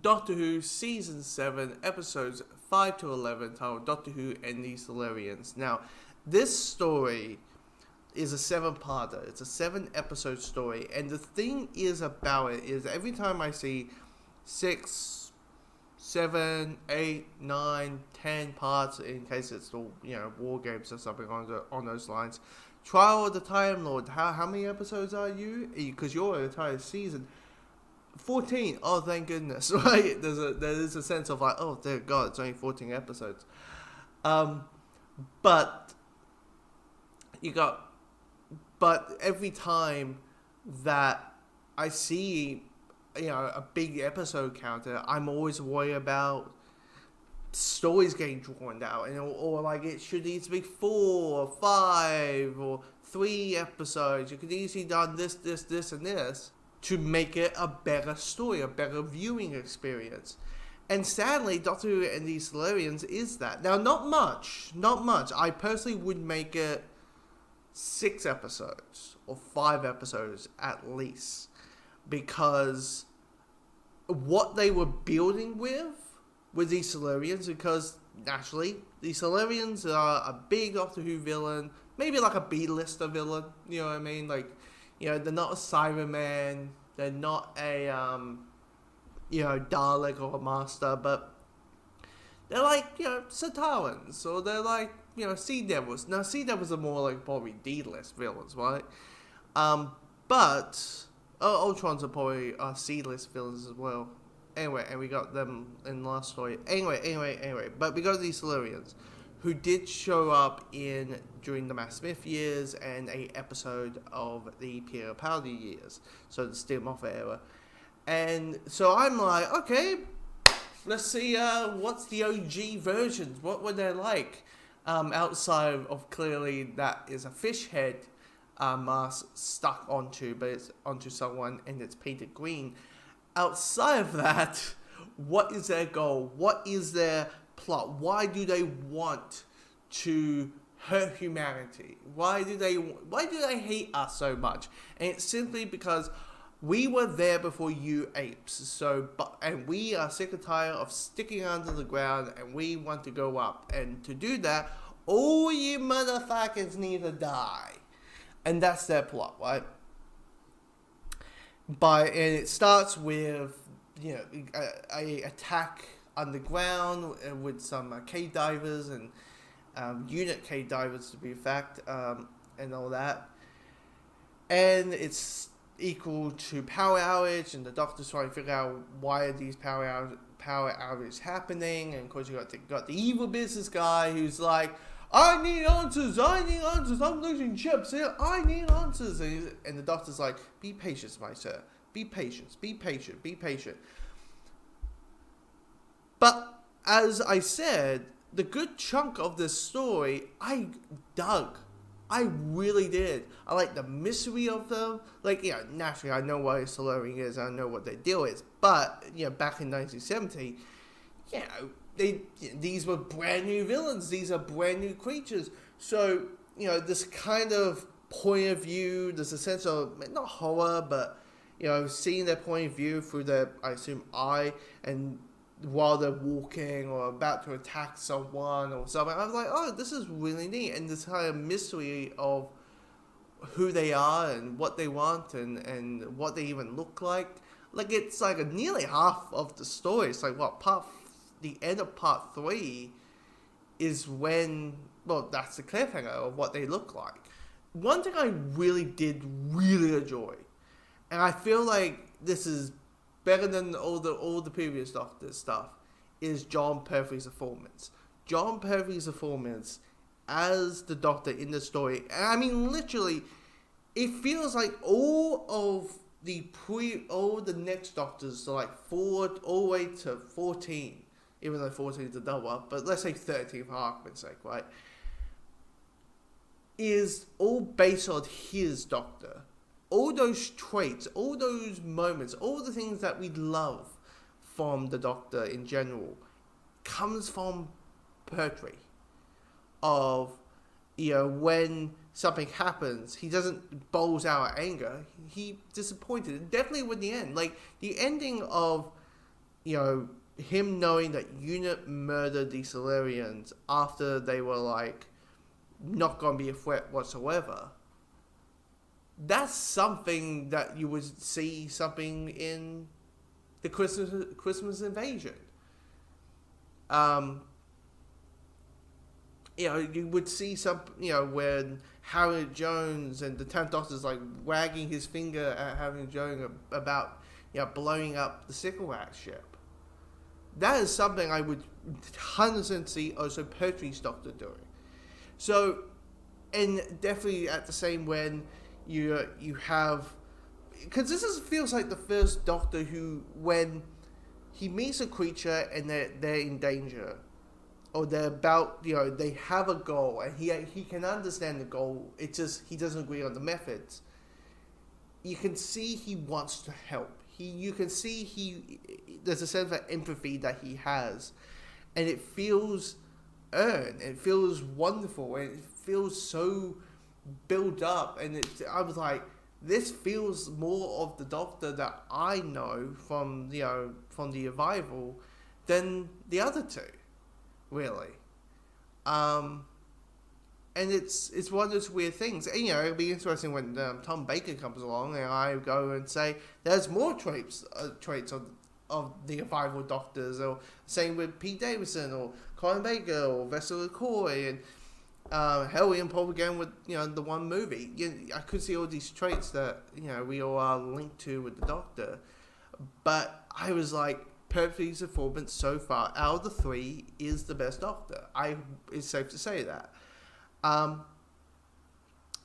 Doctor Who Season 7, Episodes 5 to 11, titled Doctor Who and the Silurians. Now, this story is a 7-parter. It's a 7-episode story, and the thing is about it is every time I see 6, 7, 8, 9, 10 parts, in case it's the war games or something on those lines. Trial of the Time Lord. How many episodes are you? Because you're an entire season. 14. Oh, thank goodness! Right? There is a sense of like, oh dear God, it's only 14 episodes. But every time that I see a big episode counter, I'm always worried about stories getting drawn out, or like it should either be 4 or 5 or 3 episodes. You could easily done this, and this to make it a better story, a better viewing experience. And sadly, Doctor Who and the Silurians is that. Now, not much. I personally would make it 6 episodes or 5 episodes at least, because what they were building with these Silurians, because naturally the Silurians are a big Doctor Who villain, maybe like a B-lister villain, you know what I mean? Like, they're not a Cyberman, they're not a Dalek or a Master, but they're like Satarans, or they're like Sea Devils. Now Sea Devils are more like probably D-list villains, right? But Ultrons are probably C-list villains as well. Anyway, and we got them in the last story. Anyway, but we got these Silurians, who did show up during the Matt Smith years and a episode of the Peter Capaldi years, so the Steve Moffat era. And so I'm like, okay, let's see what's the OG versions. What were they like? Outside of clearly that is a fish head mask stuck onto, but it's onto someone and it's painted green. Outside of that, what is their goal? What is their plot? Why do they want to hurt humanity? Why do they hate us so much? And it's simply because we were there before you apes. And we are sick and tired of sticking under the ground, and we want to go up. And to do that, all you motherfuckers need to die. And that's their plot, right? And it starts with a attack underground with some cave divers and unit cave divers to be exact, and all that. And it's equal to power outage, and the Doctor's trying to figure out why are these power outages happening. And of course you got the evil business guy who's like, I need answers, I'm losing chips here, I need answers. And the Doctor's like, be patient, my sir, be patient. But, as I said, the good chunk of this story, I dug. I really did. I like the mystery of them. Like, naturally, I know what a Silurian is, I know what their deal is. But, back in 1970, these were brand new villains. These are brand new creatures. So, this kind of point of view, there's a sense of, not horror, but, seeing their point of view through their, I assume, eye, and while they're walking or about to attack someone or something. I was like, oh, this is really neat. And this kind of mystery of who they are and what they want and what they even look like. Like, it's like nearly half of the story. It's like, the end of part 3 is when, that's the cliffhanger of what they look like. One thing I did really enjoy, and I feel like this is better than all the previous Doctor stuff, is John Pertwee's performance. John Pertwee's performance as the Doctor in the story. And I mean, literally, it feels like all the next Doctors, so like 4 all the way to 14, even though 14 is a double up, but let's say 13 for argument's sake, right? Is all based on his Doctor. All those traits, all those moments, all the things that we love from the Doctor in general comes from Pertwee. Of, when something happens, he doesn't bowls out of anger. He disappointed. Definitely with the end. Like, the ending of him knowing that UNIT murdered the Silurians after they were like not going to be a threat whatsoever. That's something that you would see something in the Christmas Invasion. You would see some, when Harriet Jones and the 10th Doctor's like wagging his finger at Harriet Jones about, blowing up the Sycorax ship. That is something I would 100% see also Pertwee's Doctor doing. So, and definitely at the same when you have, because feels like the first Doctor who, when he meets a creature and they're in danger, or they're about, they have a goal, and he can understand the goal, it's just he doesn't agree on the methods. You can see he wants to help. You can see there's a sense of empathy that he has, and it feels earned, it feels wonderful, and it feels so built up, and I was like, this feels more of the Doctor that I know from the Revival than the other two, really. And it's one of those weird things. And, it'll be interesting when Tom Baker comes along and I go and say there's more traits of the Revival Doctors, or same with Pete Davidson or Colin Baker or Vessel McCoy, and hell, Ian Paul again with the one movie. I could see all these traits that we all are linked to with the Doctor, but I was like, Pertwee's performance so far out of the three is the best Doctor. It's safe to say that. Now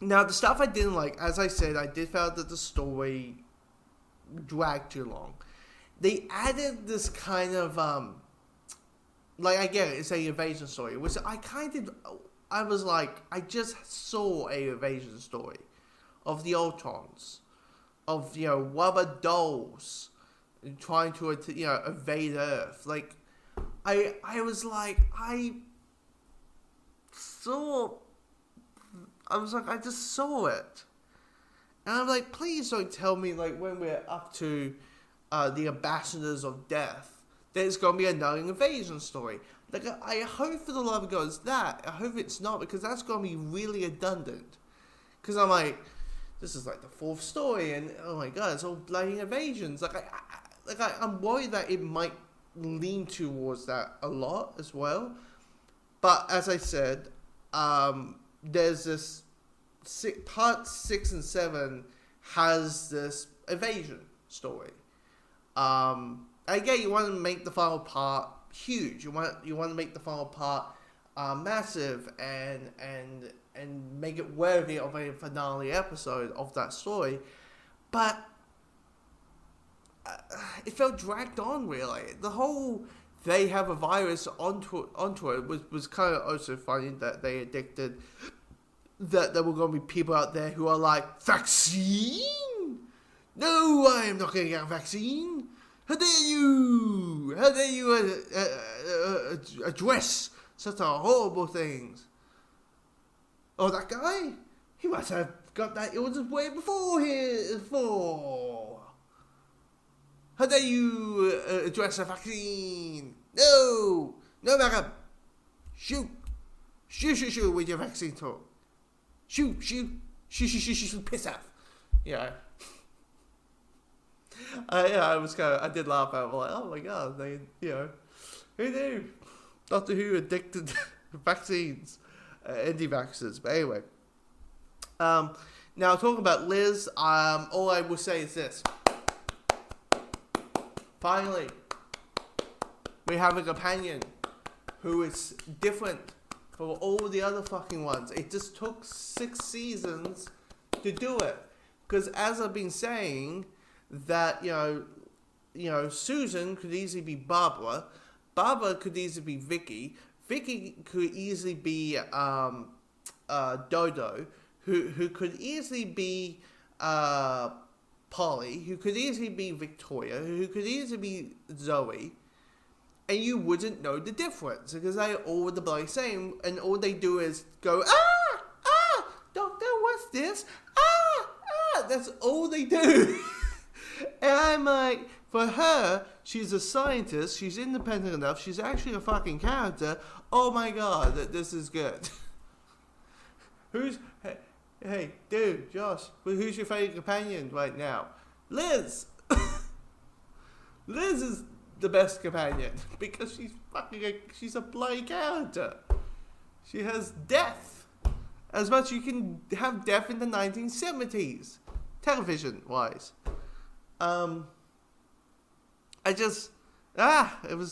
the stuff I didn't like, as I said, I did feel that the story dragged too long. They added this kind of like, I get it, it's a evasion story, which I was like, I just saw a evasion story of the Ultrons, of rubber dolls trying to evade Earth. Like, I was like, I just saw it, and I'm like, please don't tell me like when we're up to the Ambassadors of Death, there's gonna be another invasion story. Like, I hope for the love of God it's that. I hope it's not, because that's gonna be really redundant. Because I'm like, this is like the fourth story, and oh my God, it's all bloody invasions. I'm worried that it might lean towards that a lot as well. But as I said, there's this part 6 and 7 has this evasion story. Again, you want to make the final part huge. You want to make the final part massive and make it worthy of a finale episode of that story. But it felt dragged on, really. The whole they have a virus onto it was kind of also funny, that they addicted, that there were going to be people out there who are like, vaccine? No, I am not going to get a vaccine. How dare you? How dare you address such a horrible things? Oh, that guy? He must have got that illness way before. How dare you address a vaccine? No, Malcolm. Shoot with your vaccine talk. Shoot, piss off. Yeah. I did laugh at it. Like, oh my God, who knew? Doctor Who addicted to vaccines, anti-vaxxers. But anyway, now talking about Liz, all I will say is this. Finally, we have a companion who is different from all the other fucking ones. It just took 6 seasons to do it. Because as I've been saying, that, Susan could easily be Barbara. Barbara could easily be Vicky. Vicky could easily be Dodo, who could easily be Polly, who could easily be Victoria, who could easily be Zoe, and you wouldn't know the difference, because they're all the bloody same, and all they do is go, Doctor, what's this? That's all they do. And I'm like, for her, She's a scientist. She's independent enough. She's actually a fucking character. Oh my god, this is good. Hey, dude, Josh, who's your favorite companion right now? Liz! Liz is the best companion because she's a bloody character. She has death. As much you can have death in the 1970s, television-wise. It was